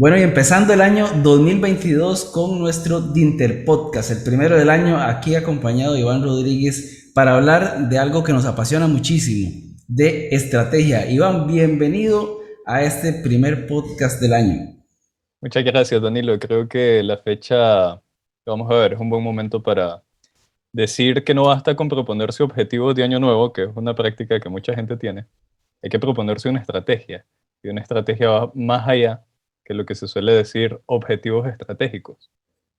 Bueno, y empezando el año 2022 con nuestro Dinter Podcast, el primero del año, aquí acompañado de Iván Rodríguez para hablar de algo que nos apasiona muchísimo, de estrategia. Iván, bienvenido a este primer podcast del año. Muchas gracias, Danilo. Creo que la fecha, vamos a ver, es un buen momento para decir que no basta con proponerse objetivos de año nuevo, que es una práctica que mucha gente tiene. Hay que proponerse una estrategia, y una estrategia va más allá que lo que se suele decir objetivos estratégicos.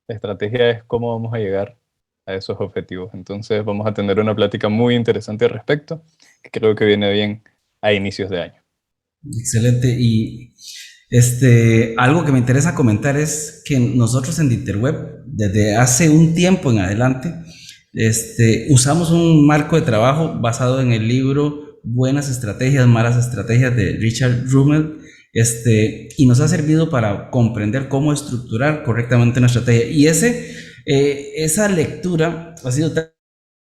La estrategia es cómo vamos a llegar a esos objetivos. Entonces vamos a tener una plática muy interesante al respecto, que creo que viene bien a inicios de año. Excelente. Y algo que me interesa comentar es que nosotros en Interweb, desde hace un tiempo en adelante, usamos un marco de trabajo basado en el libro Buenas Estrategias, Malas Estrategias de Richard Rummel, y nos ha servido para comprender cómo estructurar correctamente una estrategia. Y esa lectura ha sido para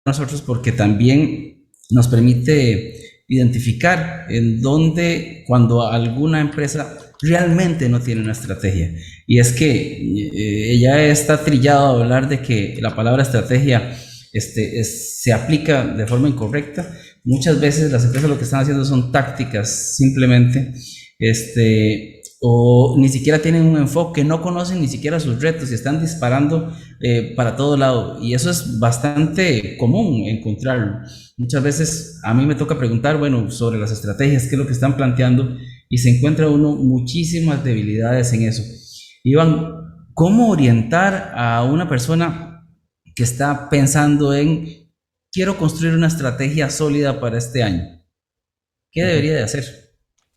nosotros porque también nos permite identificar en dónde, cuando alguna empresa realmente no tiene una estrategia. Y es que ya está trillado a hablar de que la palabra estrategia se aplica de forma incorrecta. Muchas veces las empresas lo que están haciendo son tácticas simplemente, o ni siquiera tienen un enfoque, no conocen ni siquiera sus retos y están disparando para todo lado. Y eso es bastante común encontrarlo. Muchas veces a mí me toca preguntar, bueno, sobre las estrategias, qué es lo que están planteando, y se encuentra uno muchísimas debilidades en eso. Iván, ¿cómo orientar a una persona que está pensando en, quiero construir una estrategia sólida para este año? ¿Qué Ujú. debería de hacer?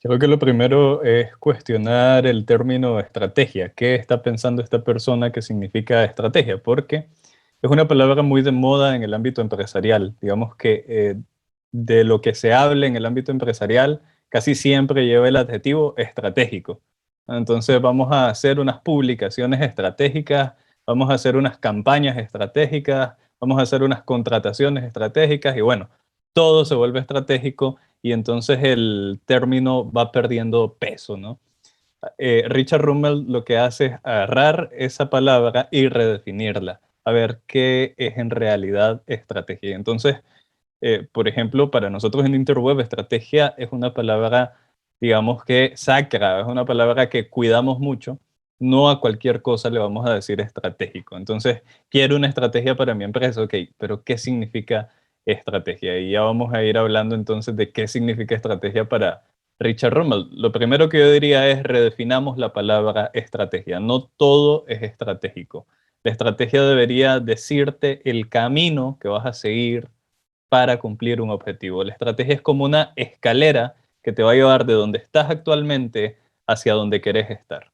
Creo que lo primero es cuestionar el término estrategia. ¿Qué está pensando esta persona que significa estrategia? Porque es una palabra muy de moda en el ámbito empresarial. Digamos que de lo que se habla en el ámbito empresarial casi siempre lleva el adjetivo estratégico. Entonces vamos a hacer unas publicaciones estratégicas, vamos a hacer unas campañas estratégicas, vamos a hacer unas contrataciones estratégicas y bueno, todo se vuelve estratégico y entonces el término va perdiendo peso, ¿no? Richard Rummel lo que hace es agarrar esa palabra y redefinirla, a ver qué es en realidad estrategia. Entonces, por ejemplo, para nosotros en Interweb, estrategia es una palabra, digamos que sacra, es una palabra que cuidamos mucho. No a cualquier cosa le vamos a decir estratégico. Entonces, quiero una estrategia para mi empresa, ok, pero ¿qué significa estrategia? Y ya vamos a ir hablando entonces de qué significa estrategia para Richard Rummel. Lo primero que yo diría es redefinamos la palabra estrategia. No todo es estratégico. La estrategia debería decirte el camino que vas a seguir para cumplir un objetivo. La estrategia es como una escalera que te va a llevar de donde estás actualmente hacia donde querés estar.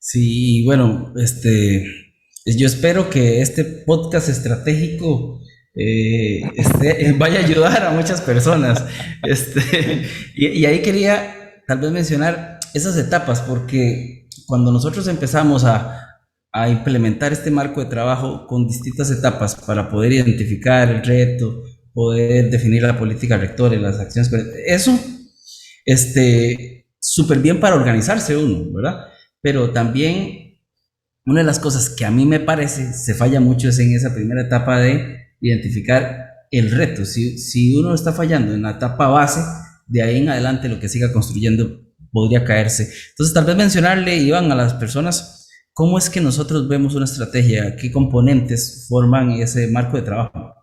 Sí, bueno, yo espero que este podcast estratégico vaya a ayudar a muchas personas. Y ahí quería tal vez mencionar esas etapas, porque cuando nosotros empezamos a implementar este marco de trabajo con distintas etapas para poder identificar el reto, poder definir la política rectora y las acciones, eso, súper bien para organizarse uno, ¿verdad? Pero también una de las cosas que a mí me parece se falla mucho es en esa primera etapa de identificar el reto. Si uno está fallando en la etapa base, de ahí en adelante lo que siga construyendo podría caerse. Entonces, tal vez mencionarle, Iván, a las personas cómo es que nosotros vemos una estrategia, qué componentes forman ese marco de trabajo.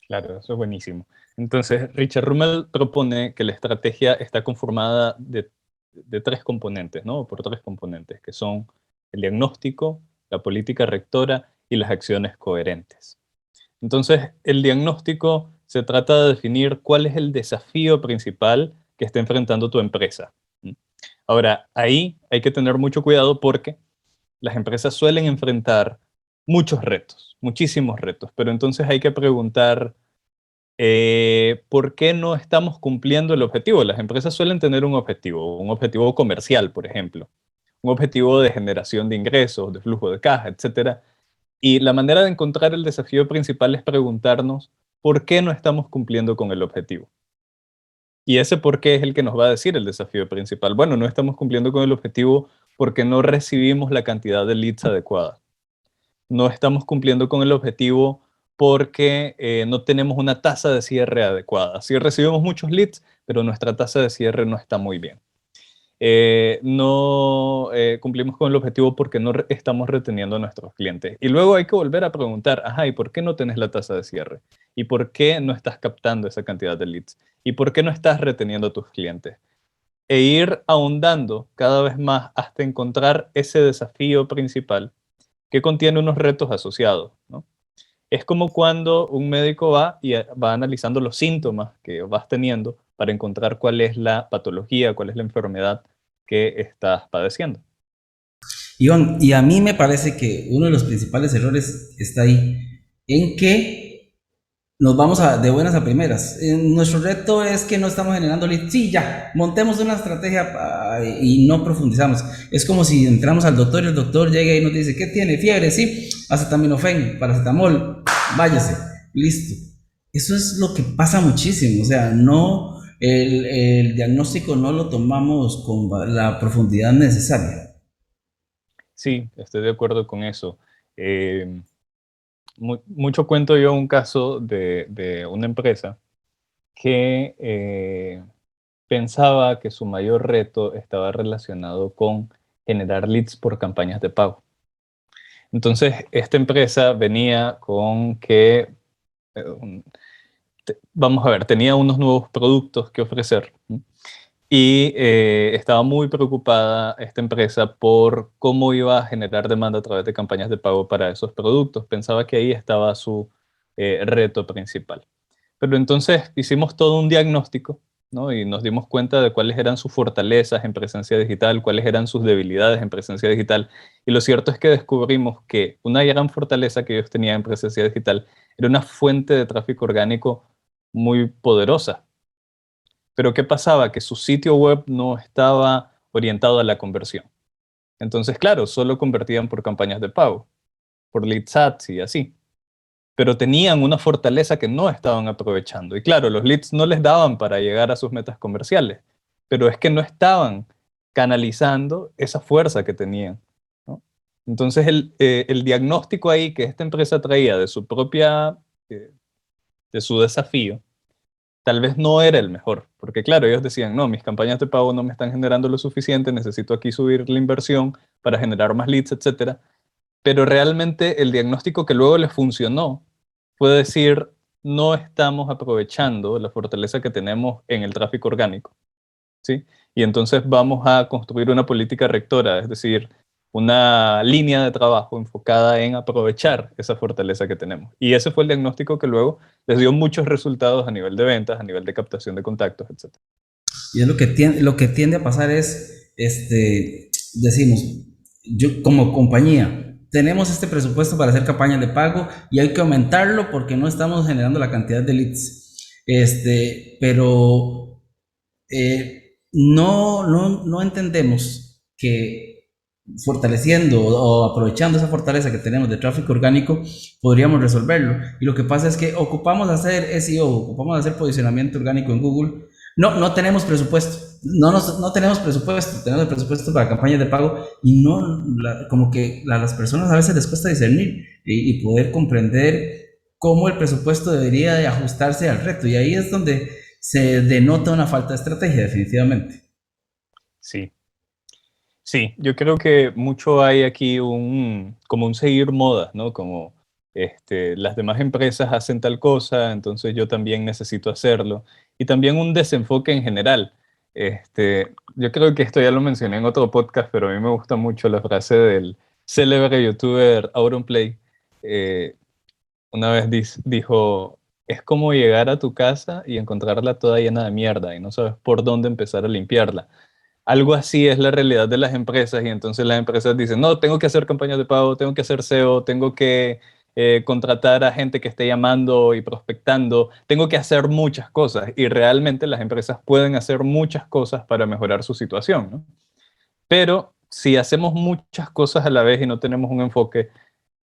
Claro, eso es buenísimo. Entonces, Richard Rummel propone que la estrategia está conformada de tres componentes, ¿no? Por tres componentes, que son el diagnóstico, la política rectora y las acciones coherentes. Entonces, el diagnóstico se trata de definir cuál es el desafío principal que está enfrentando tu empresa. ¿Mm? Ahora, ahí hay que tener mucho cuidado porque las empresas suelen enfrentar muchos retos, muchísimos retos, pero entonces hay que preguntar ¿por qué no estamos cumpliendo el objetivo? Las empresas suelen tener un objetivo comercial, por ejemplo, un objetivo de generación de ingresos, de flujo de caja, etcétera. Y la manera de encontrar el desafío principal es preguntarnos por qué no estamos cumpliendo con el objetivo. Y ese por qué es el que nos va a decir el desafío principal. Bueno, no estamos cumpliendo con el objetivo porque no recibimos la cantidad de leads adecuada. No estamos cumpliendo con el objetivo porque no tenemos una tasa de cierre adecuada. Sí recibimos muchos leads, pero nuestra tasa de cierre no está muy bien. No cumplimos con el objetivo porque no estamos reteniendo a nuestros clientes. Y luego hay que volver a preguntar, ajá, ¿y por qué no tenés la tasa de cierre? ¿Y por qué no estás captando esa cantidad de leads? ¿Y por qué no estás reteniendo a tus clientes? E ir ahondando cada vez más hasta encontrar ese desafío principal que contiene unos retos asociados, ¿no? Es como cuando un médico va y va analizando los síntomas que vas teniendo para encontrar cuál es la patología, cuál es la enfermedad que estás padeciendo. Iván, y a mí me parece que uno de los principales errores está ahí, en que nos vamos de buenas a primeras. Nuestro reto es que no estamos generando leads. Sí, ya, montemos una estrategia y no profundizamos. Es como si entramos al doctor y el doctor llega y nos dice, ¿qué tiene? Fiebre, sí, acetaminofén, paracetamol, váyase, listo. Eso es lo que pasa muchísimo, o sea, no, el diagnóstico no lo tomamos con la profundidad necesaria. Sí, estoy de acuerdo con eso. Eh, mucho cuento yo un caso de una empresa que pensaba que su mayor reto estaba relacionado con generar leads por campañas de pago. Entonces, esta empresa venía con que, vamos a ver, tenía unos nuevos productos que ofrecer, ¿no? Y estaba muy preocupada esta empresa por cómo iba a generar demanda a través de campañas de pago para esos productos. Pensaba que ahí estaba su reto principal. Pero entonces hicimos todo un diagnóstico, ¿no? Y nos dimos cuenta de cuáles eran sus fortalezas en presencia digital, cuáles eran sus debilidades en presencia digital. Y lo cierto es que descubrimos que una gran fortaleza que ellos tenían en presencia digital era una fuente de tráfico orgánico muy poderosa. Pero ¿qué pasaba? Que su sitio web no estaba orientado a la conversión. Entonces, claro, solo convertían por campañas de pago, por leads ads y así. Pero tenían una fortaleza que no estaban aprovechando. Y claro, los leads no les daban para llegar a sus metas comerciales, pero es que no estaban canalizando esa fuerza que tenían, ¿no? Entonces, el diagnóstico ahí que esta empresa traía de su propia, de su desafío, tal vez no era el mejor, porque claro, ellos decían, no, mis campañas de pago no me están generando lo suficiente, necesito aquí subir la inversión para generar más leads, etcétera. Pero realmente el diagnóstico que luego les funcionó fue decir, no estamos aprovechando la fortaleza que tenemos en el tráfico orgánico, ¿sí? Y entonces vamos a construir una política rectora, es decir, una línea de trabajo enfocada en aprovechar esa fortaleza que tenemos. Y ese fue el diagnóstico que luego les dio muchos resultados a nivel de ventas, a nivel de captación de contactos, etc. Y es lo que tiende a pasar es, decimos, yo como compañía, tenemos este presupuesto para hacer campañas de pago y hay que aumentarlo porque no estamos generando la cantidad de leads. Pero no entendemos que fortaleciendo o aprovechando esa fortaleza que tenemos de tráfico orgánico, podríamos resolverlo. Y lo que pasa es que ocupamos hacer SEO, ocupamos hacer posicionamiento orgánico en Google. No tenemos presupuesto, no tenemos presupuesto, tenemos el presupuesto para campañas de pago y como que a las personas a veces les cuesta discernir y poder comprender cómo el presupuesto debería de ajustarse al reto. Y ahí es donde se denota una falta de estrategia, definitivamente. Sí, sí, yo creo que mucho hay aquí como un seguir modas, ¿no? Como las demás empresas hacen tal cosa, entonces yo también necesito hacerlo. Y también un desenfoque en general. Yo creo que esto ya lo mencioné en otro podcast, pero a mí me gusta mucho la frase del célebre youtuber Auronplay. Eh, una vez dijo, es como llegar a tu casa y encontrarla toda llena de mierda y no sabes por dónde empezar a limpiarla. Algo así es la realidad de las empresas y entonces las empresas dicen, no, tengo que hacer campañas de pago, tengo que hacer SEO, tengo que contratar a gente que esté llamando y prospectando, tengo que hacer muchas cosas y realmente las empresas pueden hacer muchas cosas para mejorar su situación, ¿no? Pero si hacemos muchas cosas a la vez y no tenemos un enfoque,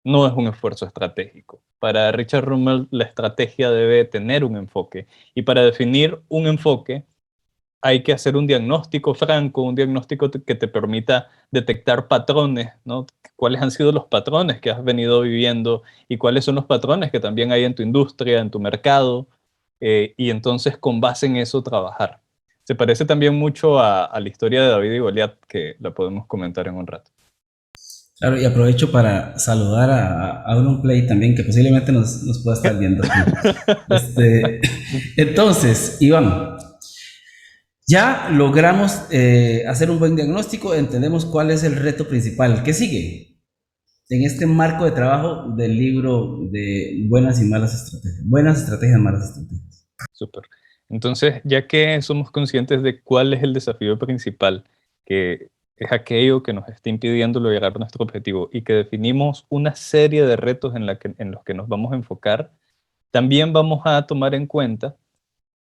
no es un esfuerzo estratégico. Para Richard Rummel, la estrategia debe tener un enfoque y para definir un enfoque hay que hacer un diagnóstico franco, un diagnóstico que te permita detectar patrones, ¿no? ¿Cuáles han sido los patrones que has venido viviendo y cuáles son los patrones que también hay en tu industria, en tu mercado? Y entonces con base en eso trabajar. Se parece también mucho a la historia de David y Goliat, que la podemos comentar en un rato. Claro, y aprovecho para saludar a Auron Play también, que posiblemente nos pueda estar viendo aquí. Este, entonces, Iván, ya logramos hacer un buen diagnóstico, entendemos cuál es el reto principal. ¿Qué sigue? En este marco de trabajo del libro de buenas y malas estrategias. Buenas estrategias, malas estrategias. Súper. Entonces, ya que somos conscientes de cuál es el desafío principal, que es aquello que nos está impidiendo lograr nuestro objetivo, y que definimos una serie de retos en los que nos vamos a enfocar, también vamos a tomar en cuenta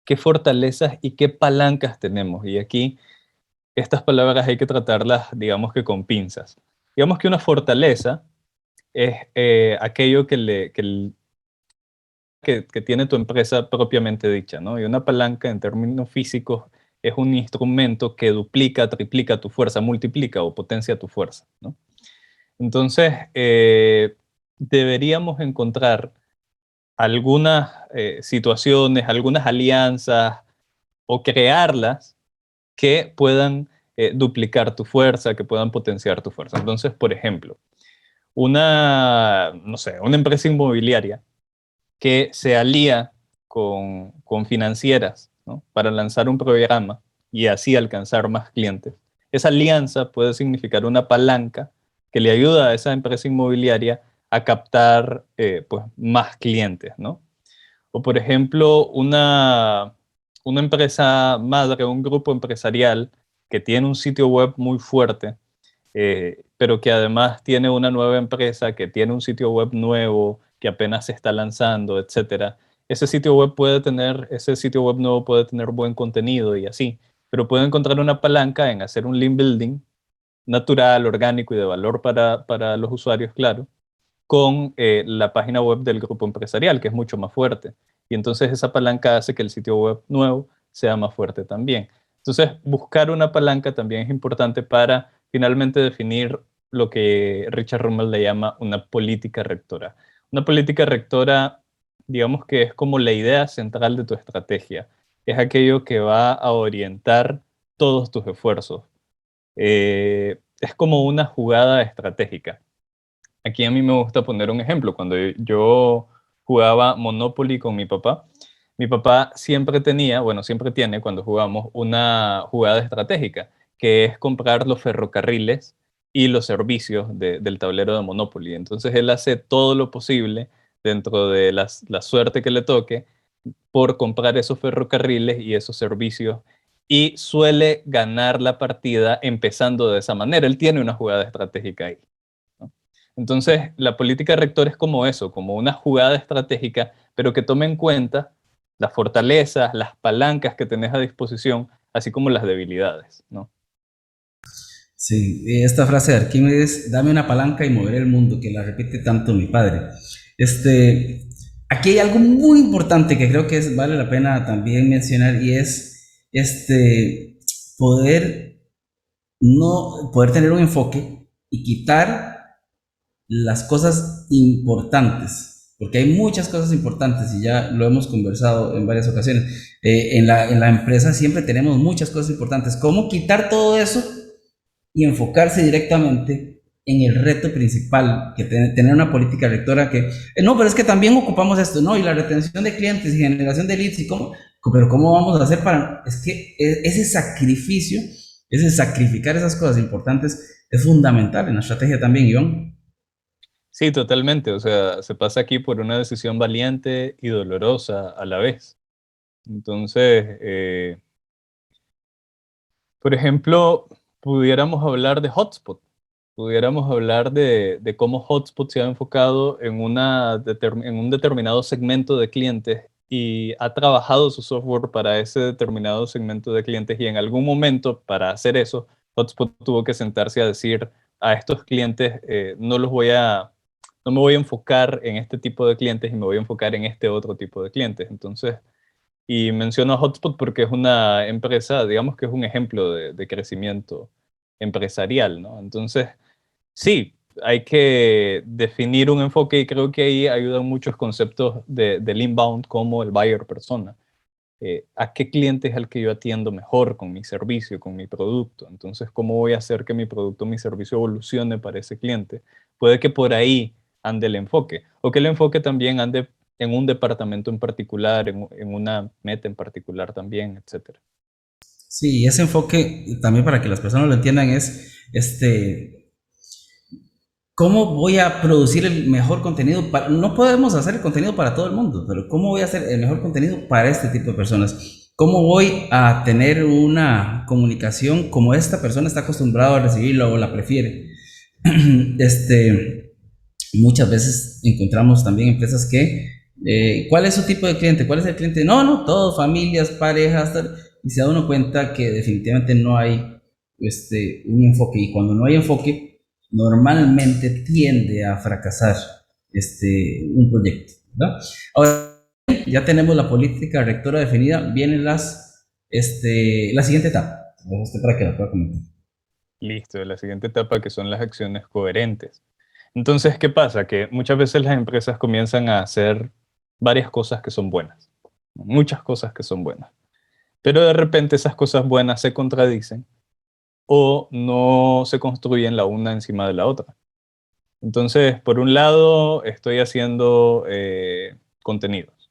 qué fortalezas y qué palancas tenemos. Y aquí estas palabras hay que tratarlas, digamos que con pinzas. Digamos que una fortaleza es aquello que tiene tu empresa propiamente dicha, ¿no? Y una palanca en términos físicos es un instrumento que duplica, triplica tu fuerza, multiplica o potencia tu fuerza, ¿no? Entonces, deberíamos encontrar algunas situaciones, algunas alianzas o crearlas que puedan duplicar tu fuerza, que puedan potenciar tu fuerza. Entonces, por ejemplo, no sé, una empresa inmobiliaria que se alía con financieras, ¿no? Para lanzar un programa y así alcanzar más clientes. Esa alianza puede significar una palanca que le ayuda a esa empresa inmobiliaria a captar pues, más clientes, ¿no? O por ejemplo, una empresa madre, un grupo empresarial que tiene un sitio web muy fuerte, pero que además tiene una nueva empresa, que tiene un sitio web nuevo, que apenas se está lanzando, etcétera. Ese sitio web nuevo puede tener buen contenido y así, pero puede encontrar una palanca en hacer un link building natural, orgánico y de valor para los usuarios, claro, con la página web del grupo empresarial, que es mucho más fuerte. Y entonces esa palanca hace que el sitio web nuevo sea más fuerte también. Entonces, buscar una palanca también es importante para finalmente definir lo que Richard Rummel le llama una política rectora. Una política rectora, digamos que es como la idea central de tu estrategia. Es aquello que va a orientar todos tus esfuerzos. Es como una jugada estratégica. Aquí a mí me gusta poner un ejemplo. Cuando yo jugaba Monopoly con mi papá siempre tenía, bueno, siempre tiene cuando jugamos una jugada estratégica, que es comprar los ferrocarriles y los servicios del tablero de Monopoly. Entonces él hace todo lo posible dentro de la suerte que le toque por comprar esos ferrocarriles y esos servicios y suele ganar la partida empezando de esa manera. Él tiene una jugada estratégica ahí, ¿no? Entonces, la política rectora es como eso, como una jugada estratégica, pero que tome en cuenta las fortalezas, las palancas que tenés a disposición, así como las debilidades, ¿no? Sí, esta frase de Arquímedes, dame una palanca y moveré el mundo, que la repite tanto mi padre. Aquí hay algo muy importante que creo que vale la pena también mencionar y es poder, no, poder tener un enfoque y quitar las cosas importantes, porque hay muchas cosas importantes y ya lo hemos conversado en varias ocasiones. En la empresa siempre tenemos muchas cosas importantes. ¿Cómo quitar todo eso y enfocarse directamente en el reto principal, que tener una política rectora que, no, pero es que también ocupamos esto, no, y la retención de clientes y generación de leads, y cómo, pero cómo vamos a hacer para, es que ese sacrificio, ese sacrificar esas cosas importantes es fundamental en la estrategia también, Iván. Sí, totalmente. O sea, se pasa aquí por una decisión valiente y dolorosa a la vez. Entonces, por ejemplo, pudiéramos hablar de Hotspot. Pudiéramos hablar de cómo Hotspot se ha enfocado en un determinado segmento de clientes y ha trabajado su software para ese determinado segmento de clientes y en algún momento para hacer eso, Hotspot tuvo que sentarse a decir a estos clientes no me voy a enfocar en este tipo de clientes y me voy a enfocar en este otro tipo de clientes. Entonces, Y menciono a Hotspot porque es una empresa, digamos que es un ejemplo de crecimiento empresarial, ¿no? Entonces, sí, hay que definir un enfoque y creo que ahí ayudan muchos conceptos del inbound como el buyer persona. ¿A qué cliente es al que yo atiendo mejor con mi servicio, con mi producto? Entonces, ¿cómo voy a hacer que mi producto, mi servicio evolucione para ese cliente? Puede que por ahí ande el enfoque, o que el enfoque también ande en un departamento en particular, en una meta en particular también, etcétera. Sí, ese enfoque también para que las personas lo entiendan es, ¿cómo voy a producir el mejor contenido? No podemos hacer el contenido para todo el mundo, pero ¿cómo voy a hacer el mejor contenido para este tipo de personas? ¿Cómo voy a tener una comunicación como esta persona está acostumbrada a recibirla o la prefiere? Este, Muchas veces encontramos también empresas que, ¿cuál es su tipo de cliente? ¿Cuál es el cliente? No, no, todos, familias, parejas, tal, y se da uno cuenta que definitivamente no hay un enfoque, y cuando no hay enfoque, normalmente tiende a fracasar un proyecto, ¿verdad? Ahora, ya tenemos la política rectora definida, viene la siguiente etapa, para que la pueda comentar. Listo, la siguiente etapa que son las acciones coherentes. Entonces, ¿qué pasa? Que muchas veces las empresas comienzan a hacer varias cosas que son buenas, muchas cosas que son buenas, pero de repente esas cosas buenas se contradicen o no se construyen la una encima de la otra. Entonces, por un lado, estoy haciendo contenidos.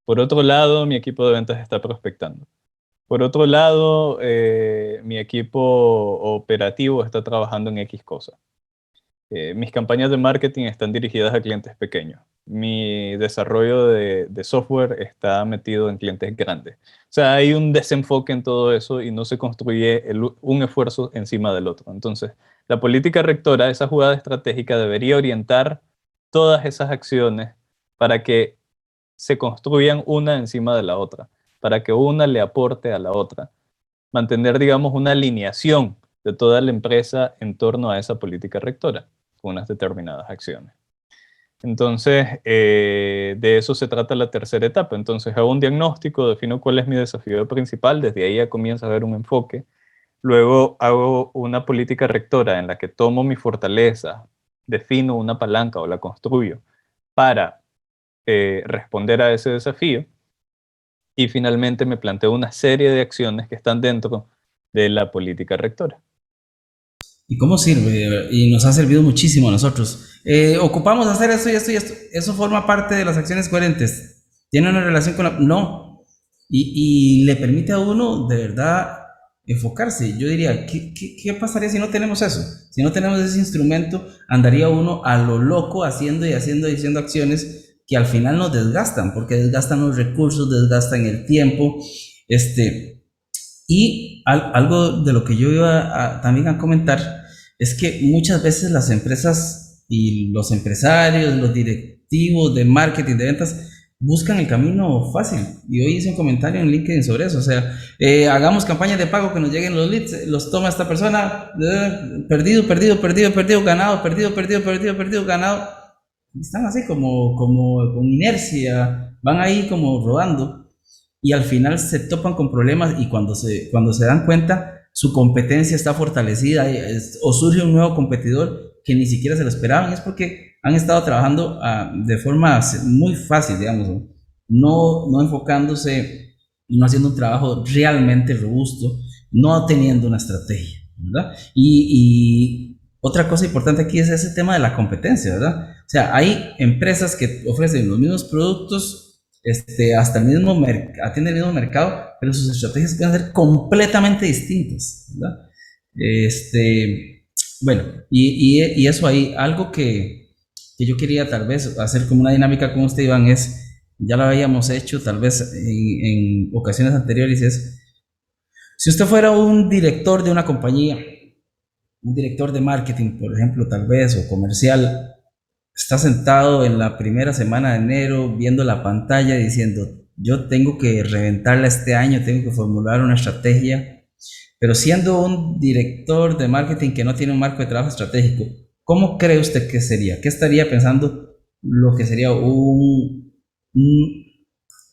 Por otro lado, mi equipo de ventas está prospectando. Por otro lado, mi equipo operativo está trabajando en X cosa. Mis campañas de marketing están dirigidas a clientes pequeños. Mi desarrollo de software está metido en clientes grandes. O sea, hay un desenfoque en todo eso y no se construye un esfuerzo encima del otro. Entonces, la política rectora, esa jugada estratégica, debería orientar todas esas acciones para que se construyan una encima de la otra, para que una le aporte a la otra. Mantener, digamos, una alineación de toda la empresa en torno a esa política rectora con unas determinadas acciones. Entonces, de eso se trata la tercera etapa. Entonces, hago un diagnóstico, defino cuál es mi desafío principal, desde ahí ya comienza a haber un enfoque. Luego hago una política rectora en la que tomo mi fortaleza, defino una palanca o la construyo para responder a ese desafío. Y finalmente me planteo una serie de acciones que están dentro de la política rectora. ¿Y cómo sirve? Y nos ha servido muchísimo a nosotros. Ocupamos hacer esto y esto y esto. Eso forma parte de las acciones coherentes. ¿Tiene una relación con la...? No. Y le permite a uno de verdad enfocarse. Yo diría, ¿qué pasaría si no tenemos eso? Si no tenemos ese instrumento, andaría uno a lo loco haciendo y haciendo y haciendo acciones que al final nos desgastan, porque desgastan los recursos, desgastan el tiempo. Y algo de lo que yo iba también a comentar es que muchas veces las empresas y los empresarios, los directivos de marketing, de ventas, buscan el camino fácil. Y hoy hice un comentario en LinkedIn sobre eso. O sea, hagamos campañas de pago que nos lleguen los leads, los toma esta persona, perdido, perdido, perdido, perdido, ganado, perdido, perdido, perdido, perdido, ganado. Están así como con inercia, van ahí como rodando y al final se topan con problemas y cuando se dan cuenta su competencia está fortalecida o surge un nuevo competidor que ni siquiera se lo esperaban, es porque han estado trabajando de forma muy fácil, digamos, no enfocándose y no haciendo un trabajo realmente robusto, no teniendo una estrategia, ¿verdad? Y otra cosa importante aquí es ese tema de la competencia, ¿verdad? O sea, hay empresas que ofrecen los mismos productos hasta atiende el mismo mercado, pero sus estrategias pueden ser completamente distintas, ¿verdad? Bueno, y eso ahí, algo que yo quería tal vez hacer como una dinámica con usted, Iván, ya lo habíamos hecho tal vez en ocasiones anteriores, si usted fuera un director de una compañía, un director de marketing, por ejemplo, tal vez, o comercial, está sentado en la primera semana de enero viendo la pantalla diciendo, yo tengo que reventarla este año, tengo que formular una estrategia, pero siendo un director de marketing que no tiene un marco de trabajo estratégico, ¿cómo cree usted que sería? ¿Qué estaría pensando lo que sería un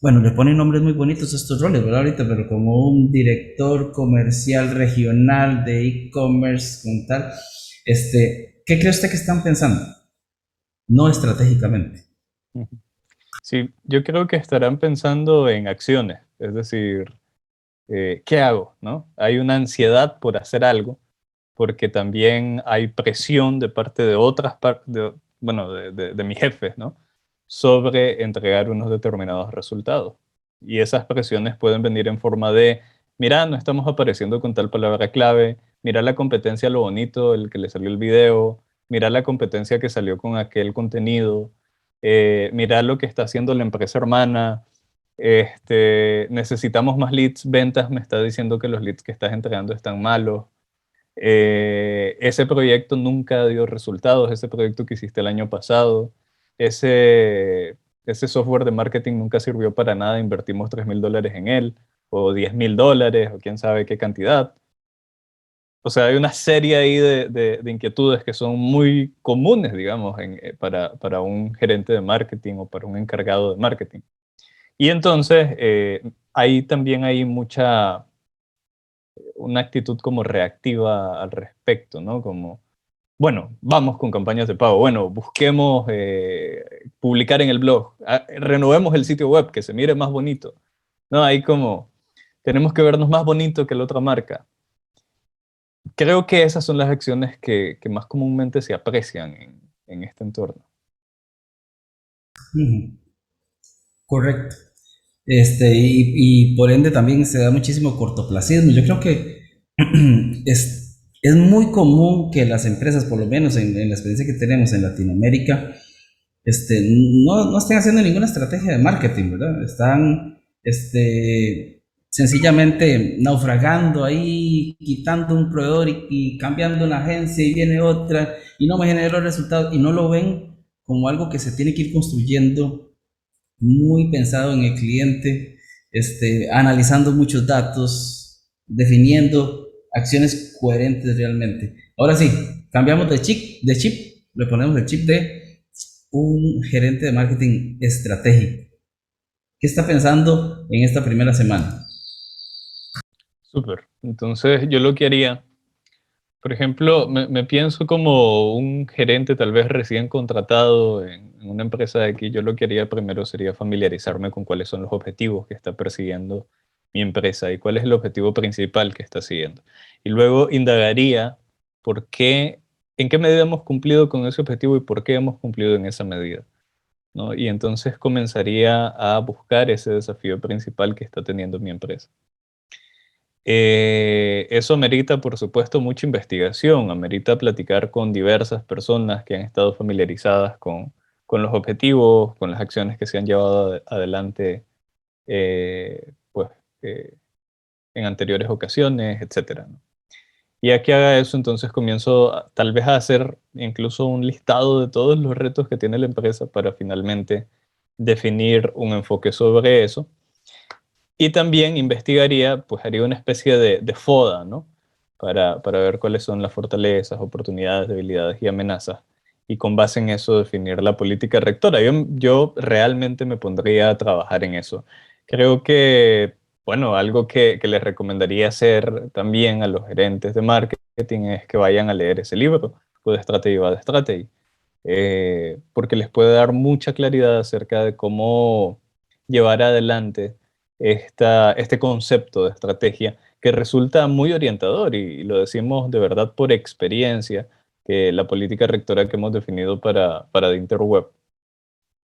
bueno, le ponen nombres muy bonitos a estos roles, ¿verdad? Ahorita, pero como un director comercial regional de e-commerce, con tal, ¿qué cree usted que están pensando? No estratégicamente. Ujú. Sí, yo creo que estarán pensando en acciones, es decir, ¿qué hago? ¿No? Hay una ansiedad por hacer algo, porque también hay presión de parte de otras partes, bueno, de mis jefes, ¿no? Sobre entregar unos determinados resultados. Y esas presiones pueden venir en forma de, mira, no estamos apareciendo con tal palabra clave, mira la competencia, lo bonito, el que le salió el video, mira la competencia que salió con aquel contenido, mira lo que está haciendo la empresa hermana, necesitamos más leads, ventas me está diciendo que los leads que estás entregando están malos. Ese proyecto nunca dio resultados, ese proyecto que hiciste el año pasado, ese, ese software de marketing nunca sirvió para nada, invertimos $3,000 en él, o $10,000, o quién sabe qué cantidad. O sea, hay una serie ahí de inquietudes que son muy comunes, digamos, para un gerente de marketing o para un encargado de marketing. Y entonces, ahí también hay una actitud como reactiva al respecto, ¿no? Como, bueno, vamos con campañas de pago, bueno, busquemos publicar en el blog, renovemos el sitio web, que se mire más bonito, ¿no? Ahí como, tenemos que vernos más bonito que la otra marca. Creo que esas son las acciones que más comúnmente se aprecian en este entorno. Ujú, correcto. Y por ende también se da muchísimo cortoplacismo. Yo creo que es muy común que las empresas, por lo menos en la experiencia que tenemos en Latinoamérica, no estén haciendo ninguna estrategia de marketing, ¿verdad? Están sencillamente naufragando ahí, quitando un proveedor y cambiando una agencia y viene otra y no me generó resultados y no lo ven como algo que se tiene que ir construyendo muy pensado en el cliente, analizando muchos datos, definiendo acciones coherentes realmente. Ahora sí, cambiamos de chip, le ponemos el chip de un gerente de marketing estratégico. ¿Qué está pensando en esta primera semana? Súper. Entonces, yo lo que haría, por ejemplo, me pienso como un gerente tal vez recién contratado en una empresa de aquí. Yo lo que haría primero sería familiarizarme con cuáles son los objetivos que está persiguiendo mi empresa y cuál es el objetivo principal que está siguiendo. Y luego indagaría por qué, en qué medida hemos cumplido con ese objetivo y por qué hemos cumplido en esa medida, ¿no? Y entonces comenzaría a buscar ese desafío principal que está teniendo mi empresa. Eso amerita, por supuesto, mucha investigación, amerita platicar con diversas personas que han estado familiarizadas con los objetivos, con las acciones que se han llevado adelante, pues, eh, en anteriores ocasiones, etcétera, ¿no? Y ya que haga eso, entonces comienzo tal vez a hacer incluso un listado de todos los retos que tiene la empresa para finalmente definir un enfoque sobre eso y también investigaría, pues haría una especie de FODA, ¿no? Para ver cuáles son las fortalezas, oportunidades, debilidades y amenazas. Y con base en eso definir la política rectora. Yo realmente me pondría a trabajar en eso. Creo que, bueno, algo que les recomendaría hacer también a los gerentes de marketing es que vayan a leer ese libro, Good Strategy, Bad Strategy, porque les puede dar mucha claridad acerca de cómo llevar adelante este concepto de estrategia que resulta muy orientador y lo decimos de verdad por experiencia, que la política rectora que hemos definido para The Interweb,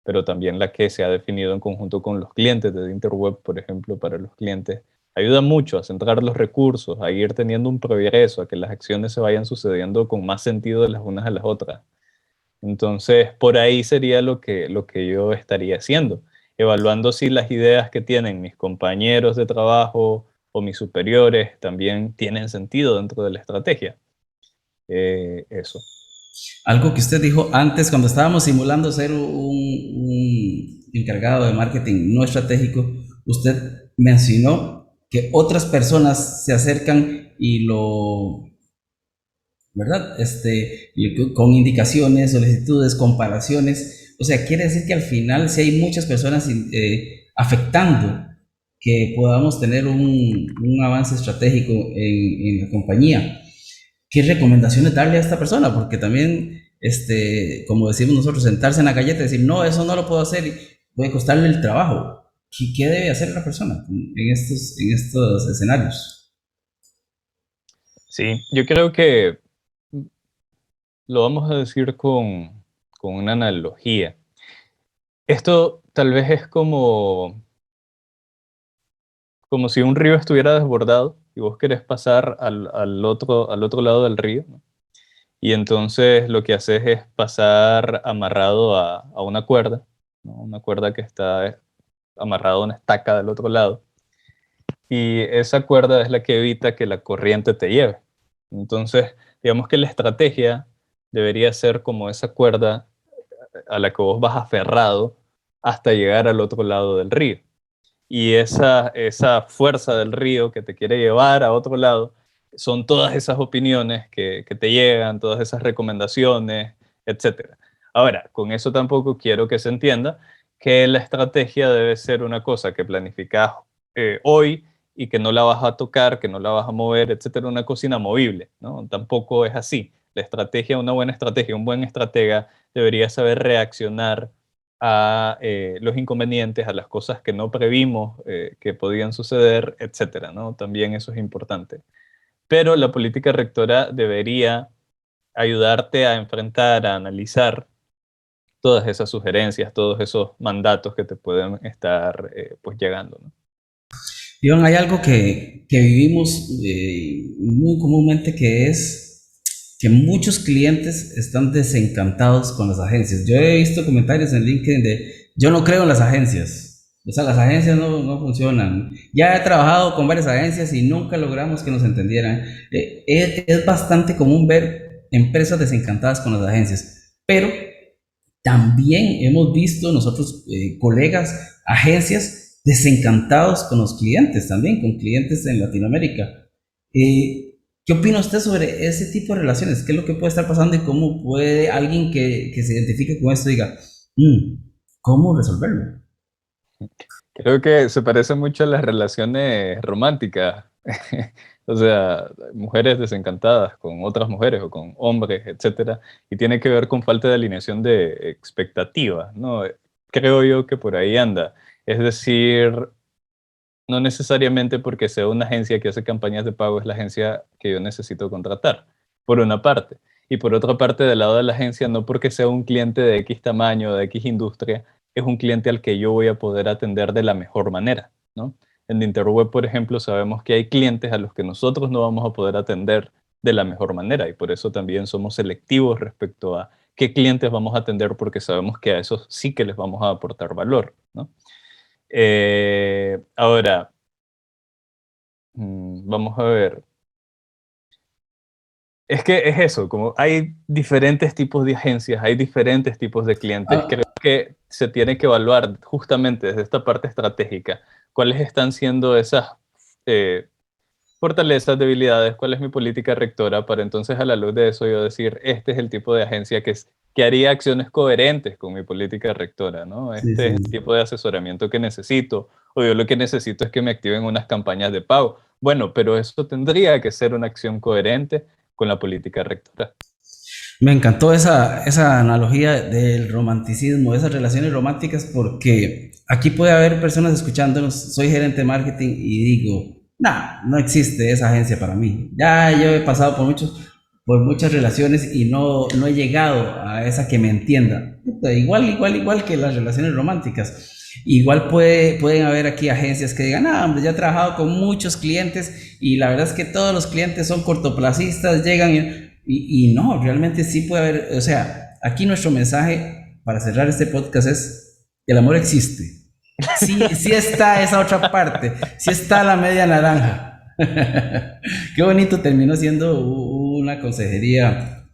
pero también la que se ha definido en conjunto con los clientes de The Interweb, por ejemplo, para los clientes, ayuda mucho a centrar los recursos, a ir teniendo un progreso, a que las acciones se vayan sucediendo con más sentido de las unas a las otras. Entonces, por ahí sería lo que yo estaría haciendo, evaluando si las ideas que tienen mis compañeros de trabajo o mis superiores también tienen sentido dentro de la estrategia. Eso. Algo que usted dijo antes cuando estábamos simulando ser un encargado de marketing no estratégico, usted mencionó que otras personas se acercan y ¿verdad? Y con indicaciones, solicitudes, comparaciones. O sea, quiere decir que al final si hay muchas personas afectando que podamos tener un avance estratégico en la compañía. ¿Qué recomendaciones darle a esta persona? Porque también, como decimos nosotros, sentarse en la galleta y decir, no, eso no lo puedo hacer, puede costarle el trabajo. ¿Qué debe hacer la persona en estos escenarios? Sí, yo creo que lo vamos a decir con una analogía. Esto tal vez es como si un río estuviera desbordado y vos querés pasar al otro lado del río, ¿no? Y entonces lo que haces es pasar amarrado a una cuerda, ¿no? Una cuerda que está amarrada a una estaca del otro lado. Y esa cuerda es la que evita que la corriente te lleve. Entonces, digamos que la estrategia debería ser como esa cuerda a la que vos vas aferrado hasta llegar al otro lado del río. Y esa fuerza del río que te quiere llevar a otro lado son todas esas opiniones que te llegan, todas esas recomendaciones, etcétera. Ahora, con eso tampoco quiero que se entienda que la estrategia debe ser una cosa que planificas hoy y que no la vas a tocar, que no la vas a mover, etcétera, una cosa inamovible, ¿no? Tampoco es así. La estrategia, una buena estrategia, un buen estratega debería saber reaccionar a los inconvenientes, a las cosas que no previmos que podían suceder, etcétera, ¿no? También eso es importante. Pero la política rectora debería ayudarte a enfrentar, a analizar todas esas sugerencias, todos esos mandatos que te pueden estar pues llegando, ¿no? Iván, hay algo que vivimos muy comúnmente, que es que muchos clientes están desencantados con las agencias. Yo he visto comentarios en LinkedIn de, yo no creo en las agencias. O sea, las agencias no funcionan. Ya he trabajado con varias agencias y nunca logramos que nos entendieran. Es bastante común ver empresas desencantadas con las agencias, pero también hemos visto nosotros, colegas, agencias desencantados con los clientes también, con clientes en Latinoamérica. ¿Qué opina usted sobre ese tipo de relaciones? ¿Qué es lo que puede estar pasando y cómo puede alguien que se identifique con esto diga, ¿cómo resolverlo? Creo que se parece mucho a las relaciones románticas. O sea, mujeres desencantadas con otras mujeres o con hombres, etcétera, y tiene que ver con falta de alineación de expectativas, ¿no? Creo yo que por ahí anda. Es decir, no necesariamente porque sea una agencia que hace campañas de pago es la agencia que yo necesito contratar, por una parte. Y por otra parte, del lado de la agencia, no porque sea un cliente de X tamaño, de X industria, es un cliente al que yo voy a poder atender de la mejor manera, ¿no? En Interweb, por ejemplo, sabemos que hay clientes a los que nosotros no vamos a poder atender de la mejor manera y por eso también somos selectivos respecto a qué clientes vamos a atender porque sabemos que a esos sí que les vamos a aportar valor, ¿no? Ahora, vamos a ver. Es que es eso, como hay diferentes tipos de agencias, hay diferentes tipos de clientes. Creo Ah, que se tiene que evaluar justamente desde esta parte estratégica cuáles están siendo esas eh, fortalezas, debilidades, cuál es mi política rectora para entonces a la luz de eso yo decir, este es el tipo de agencia que haría acciones coherentes con mi política rectora, ¿no? sí, Este es el sí. tipo de asesoramiento que necesito, o yo lo que necesito es que me activen unas campañas de pago. Bueno, pero eso tendría que ser una acción coherente con la política rectora. Me encantó esa analogía del romanticismo, esas relaciones románticas, porque aquí puede haber personas escuchándonos, soy gerente de marketing y digo, no existe esa agencia para mí. Ya yo he pasado por muchas relaciones y no he llegado a esa que me entienda. Igual que las relaciones románticas. Igual pueden haber aquí agencias que digan, hombre, ya he trabajado con muchos clientes y la verdad es que todos los clientes son cortoplacistas, llegan y no, realmente sí puede haber, o sea, aquí nuestro mensaje para cerrar este podcast es, el amor existe. Sí, sí está esa otra parte, sí está la media naranja. Qué bonito terminó siendo una consejería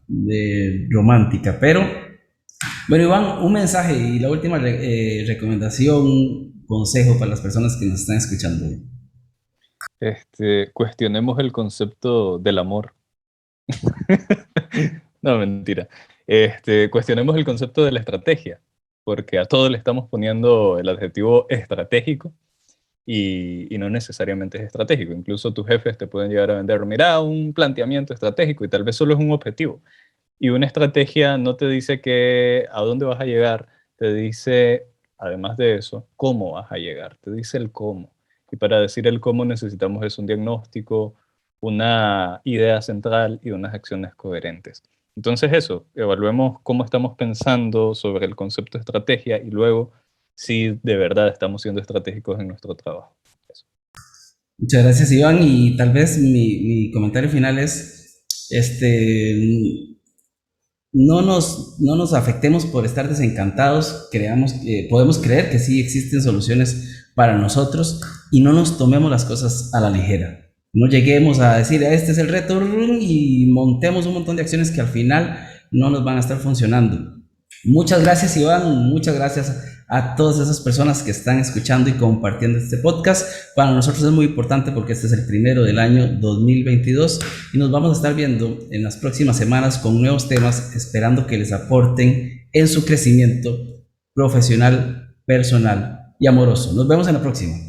romántica, pero bueno, Iván, un mensaje y la última recomendación, consejo para las personas que nos están escuchando. Cuestionemos el concepto del amor. No, mentira. Cuestionemos el concepto de la estrategia, porque a todo le estamos poniendo el adjetivo estratégico y no necesariamente es estratégico. Incluso tus jefes te pueden llegar a vender, mira, un planteamiento estratégico y tal vez solo es un objetivo. Y una estrategia no te dice a dónde vas a llegar, te dice, además de eso, cómo vas a llegar, te dice el cómo. Y para decir el cómo necesitamos un diagnóstico, una idea central y unas acciones coherentes. Entonces eso, evaluemos cómo estamos pensando sobre el concepto de estrategia y luego si de verdad estamos siendo estratégicos en nuestro trabajo. Eso. Muchas gracias, Iván. Y tal vez mi comentario final es, no nos afectemos por estar desencantados, podemos creer que sí existen soluciones para nosotros y no nos tomemos las cosas a la ligera. No lleguemos a decir, este es el reto y montemos un montón de acciones que al final no nos van a estar funcionando. Muchas gracias, Iván, muchas gracias a todas esas personas que están escuchando y compartiendo este podcast. Para nosotros es muy importante porque este es el primero del año 2022 y nos vamos a estar viendo en las próximas semanas con nuevos temas, esperando que les aporten en su crecimiento profesional, personal y amoroso. Nos vemos en la próxima.